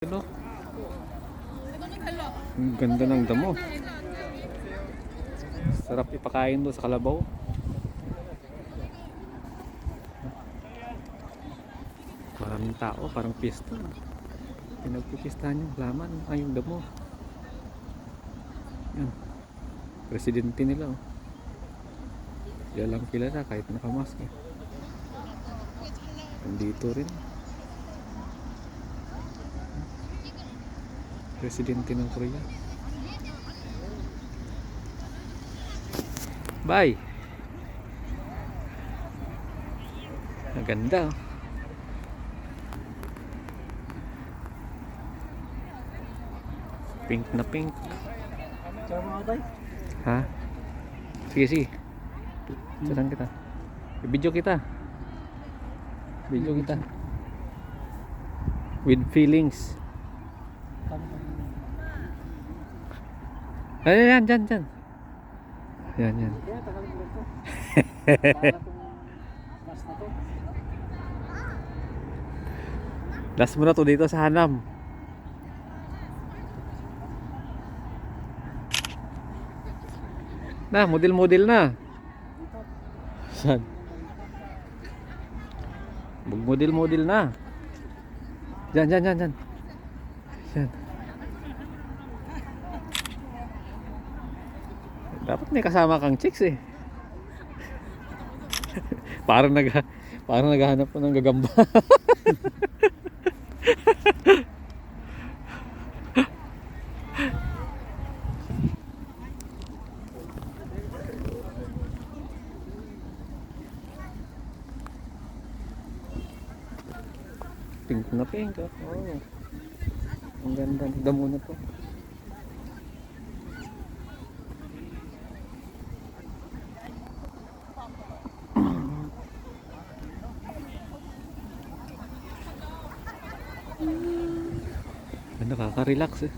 Ano? Ang ganda ng damo. Sarap ipakain doon sa kalabaw. Maraming tao, parang pista. Pinagpipistahan yung laman, yung damo. Yan. Presidente nila. Yan lang kilala kahit nakamask. Nandito rin. Presidente ng Korea. Bye. Maganda. Pink na pink. Ha? Sige, sige. Tutunan kita. Video kita. Video kita. With feelings. Ayan, dyan, dyan. Yan, yan. Last mo na to dito sa Hanam. Na, model-model na. Saan? Mag-model-model na. Dyan, dyan, dyan, dyan. Dyan. Dapat may kasama kang chicks eh. parang naghahanap po ng gagamba. Pink na pink. Oh. Ang ganda. Damo na to. Nakaka-relax eh.